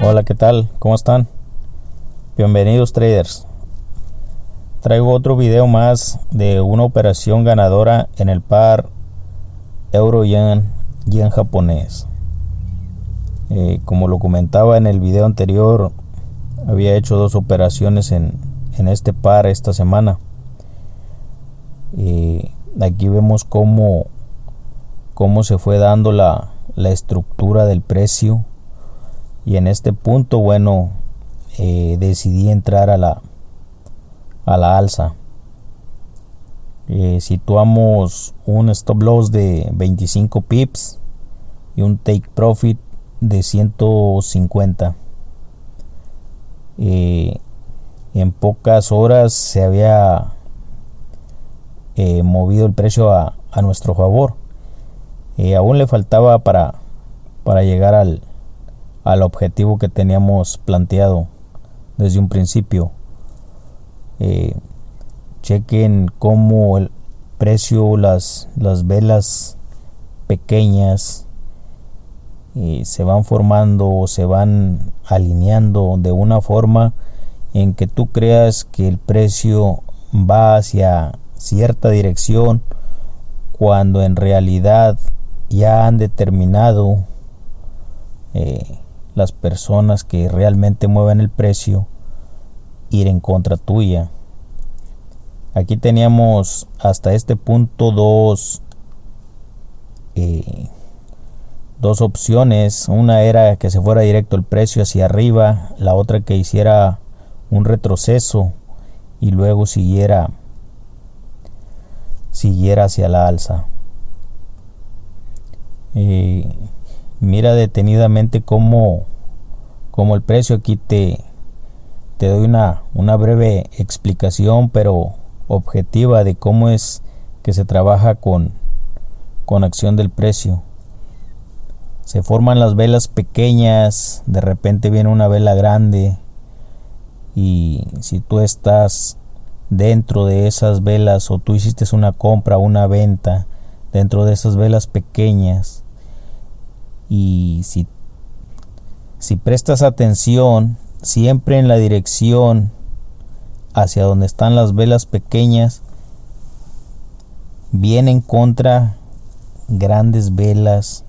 Hola, ¿qué tal? ¿Cómo están? Bienvenidos, traders. Traigo otro video más de una operación ganadora en el par euro-yen, yen japonés. Como lo comentaba en el video anterior, había hecho dos operaciones en este par esta semana. Aquí vemos cómo se fue dando la estructura del precio, y en este punto, bueno, decidí entrar a la alza. Situamos un stop loss de 25 pips y un take profit de 150. En pocas horas se había movido el precio a nuestro favor. Aún le faltaba para llegar al objetivo que teníamos planteado desde un principio. Chequen cómo el precio, las velas pequeñas se van formando o se van alineando de una forma en que tú creas que el precio va hacia cierta dirección, cuando en realidad ya han determinado las personas que realmente mueven el precio ir en contra tuya. Aquí teníamos hasta este punto dos opciones. Una era que se fuera directo el precio hacia arriba, la otra que hiciera un retroceso y luego siguiera hacia la alza. Mira detenidamente cómo el precio. Aquí te doy una breve explicación, pero objetiva, de cómo es que se trabaja con acción del precio. Se forman las velas pequeñas, de repente viene una vela grande, y si tú estás dentro de esas velas, o tú hiciste una compra o una venta dentro de esas velas pequeñas, y si prestas atención siempre en la dirección hacia donde están las velas pequeñas, vienen contra grandes velas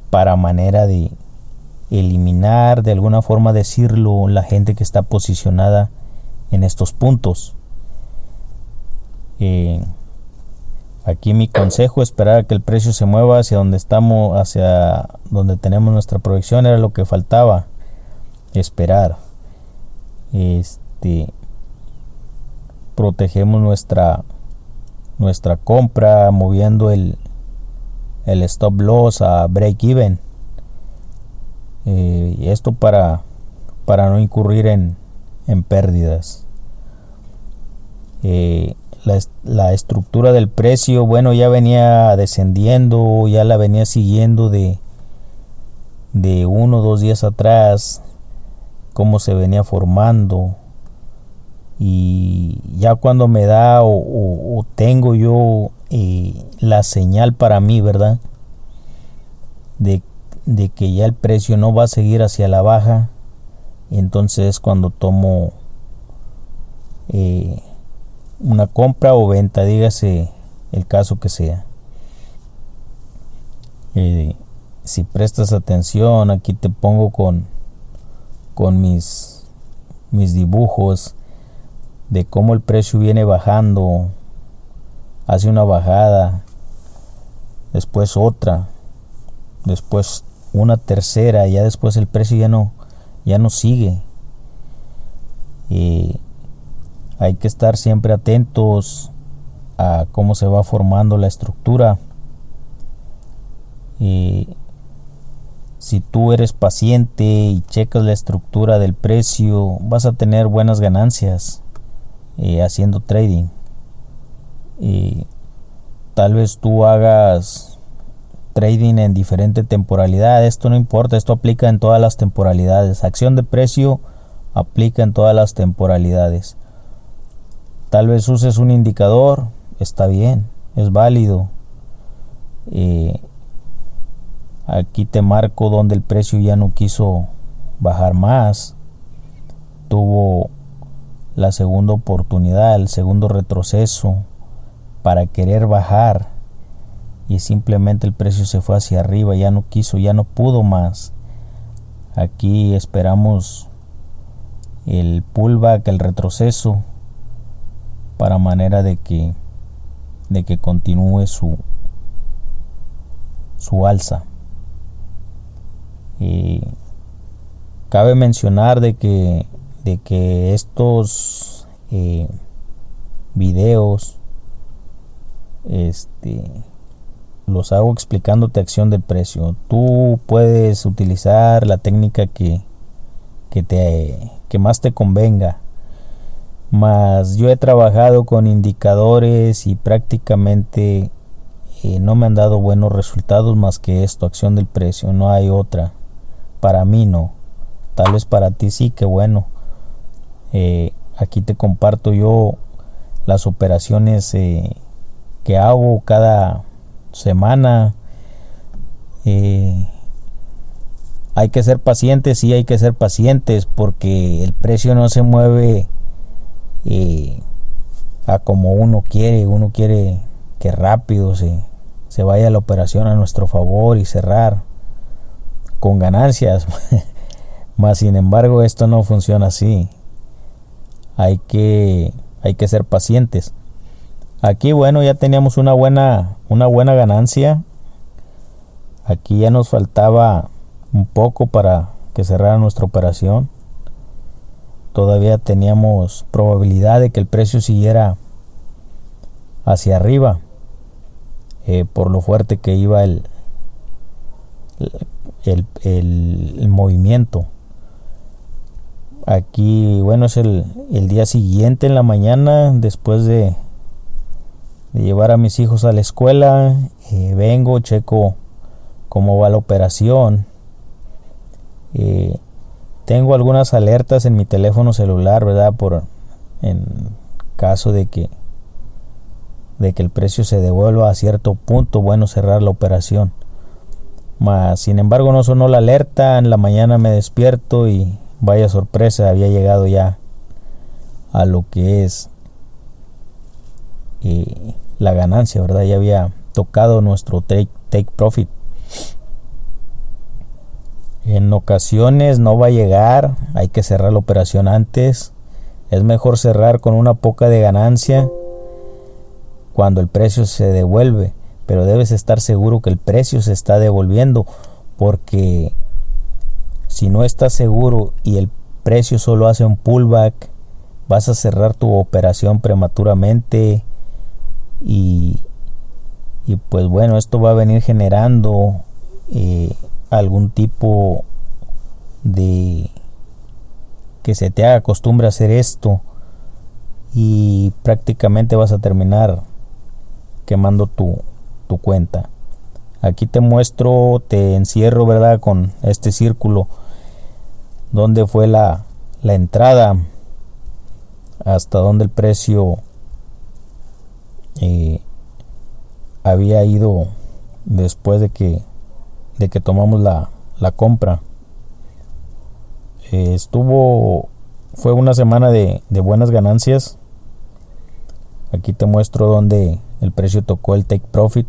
para manera de eliminar, de alguna forma decirlo, la gente que está posicionada en estos puntos. Aquí mi consejo: esperar a que el precio se mueva hacia donde estamos, hacia donde tenemos nuestra proyección. Era lo que faltaba, esperar. Protegemos nuestra compra moviendo el stop loss a break even, y esto para no incurrir en pérdidas. La estructura del precio, bueno, ya venía descendiendo, ya la venía siguiendo de 1 o 2 días atrás, cómo se venía formando. Y ya cuando me da o tengo yo la señal para mí, ¿verdad?, de que ya el precio no va a seguir hacia la baja, entonces es cuando tomo una compra o venta, dígase el caso que sea. Si prestas atención, aquí te pongo con mis dibujos de cómo el precio viene bajando, hace una bajada, después otra, después una tercera, ya después el precio ya no sigue. Hay que estar siempre atentos a cómo se va formando la estructura. Si tú eres paciente y checas la estructura del precio, vas a tener buenas ganancias haciendo trading. Tal vez tú hagas trading en diferente temporalidad, esto no importa, esto aplica en todas las temporalidades. Acción de precio aplica en todas las temporalidades. Tal vez uses un indicador, está bien, es válido. Aquí te marco donde el precio ya no quiso bajar más, tuvo la segunda oportunidad, el segundo retroceso para querer bajar, y simplemente el precio se fue hacia arriba, ya no quiso, ya no pudo más. Aquí esperamos el pullback, el retroceso, para manera de que continúe su alza. Cabe mencionar de que estos videos los hago explicándote acción del precio. Tú puedes utilizar la técnica que más te convenga, mas yo he trabajado con indicadores y prácticamente no me han dado buenos resultados más que esto, acción del precio. No hay otra, para mí no, tal vez para ti sí, que bueno. Aquí te comparto yo las operaciones que hago cada semana. Hay que ser pacientes, sí, hay que ser pacientes, porque el precio no se mueve a como uno quiere. Uno quiere que rápido se vaya la operación a nuestro favor y cerrar con ganancias. Mas sin embargo esto no funciona así. Hay que ser pacientes. Aquí bueno, ya teníamos una buena ganancia. Aquí ya nos faltaba un poco para que cerrara nuestra operación. Todavía teníamos probabilidad de que el precio siguiera hacia arriba, por lo fuerte que iba el movimiento. Aquí bueno, es el día siguiente en la mañana, después de llevar a mis hijos a la escuela. Vengo, checo cómo va la operación. Tengo algunas alertas en mi teléfono celular, ¿verdad? En caso de que el precio se devuelva a cierto punto, bueno, cerrar la operación. Mas sin embargo no sonó la alerta. En la mañana me despierto y vaya sorpresa, había llegado ya a lo que es la ganancia, ¿verdad? Ya había tocado nuestro take profit. En ocasiones no va a llegar, hay que cerrar la operación antes. Es mejor cerrar con una poca de ganancia cuando el precio se devuelve, pero debes estar seguro que el precio se está devolviendo, porque si no estás seguro y el precio solo hace un pullback, vas a cerrar tu operación prematuramente y pues bueno, esto va a venir generando algún tipo de que se te haga costumbre hacer esto, y prácticamente vas a terminar quemando tu cuenta. Aquí te muestro, te encierro, ¿verdad? Con este círculo donde fue la entrada, hasta donde el precio había ido después de que tomamos la compra. Fue una semana de buenas ganancias. Aquí te muestro donde el precio tocó el take profit,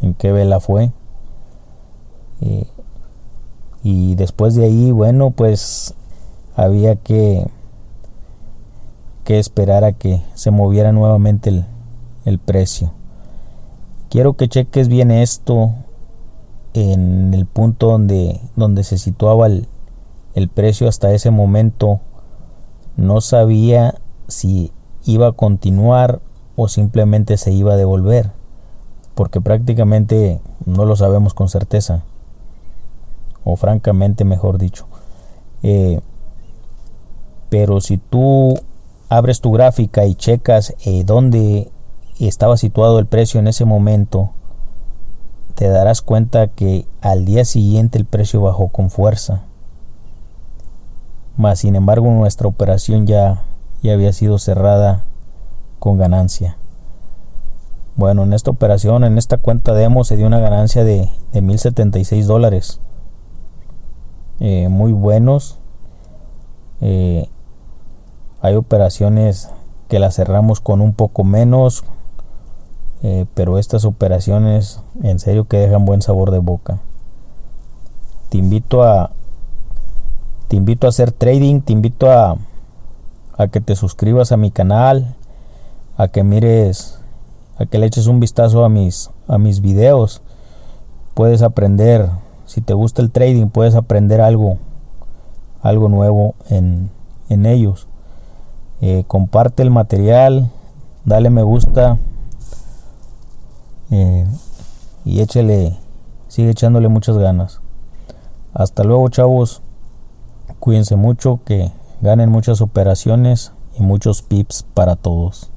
en qué vela fue, y después de ahí bueno, pues había que esperar a que se moviera nuevamente el precio. Quiero que cheques bien esto. En el punto donde se situaba el precio hasta ese momento, no sabía si iba a continuar o simplemente se iba a devolver, porque prácticamente no lo sabemos con certeza, o francamente mejor dicho. Pero si tú abres tu gráfica y checas dónde estaba situado el precio en ese momento, te darás cuenta que al día siguiente el precio bajó con fuerza. Mas sin embargo nuestra operación ya había sido cerrada con ganancia. Bueno, en esta operación, en esta cuenta demo, se dio una ganancia de $1,076. muy buenos. Hay operaciones que las cerramos con un poco menos, pero estas operaciones en serio que dejan buen sabor de boca. Te invito a hacer trading, te invito a que te suscribas a mi canal, a que mires, a que le eches un vistazo a mis videos. Puedes aprender, si te gusta el trading, puedes aprender algo nuevo en ellos. Comparte el material, dale me gusta, y sigue echándole muchas ganas. Hasta luego, chavos. Cuídense mucho, que ganen muchas operaciones y muchos pips para todos.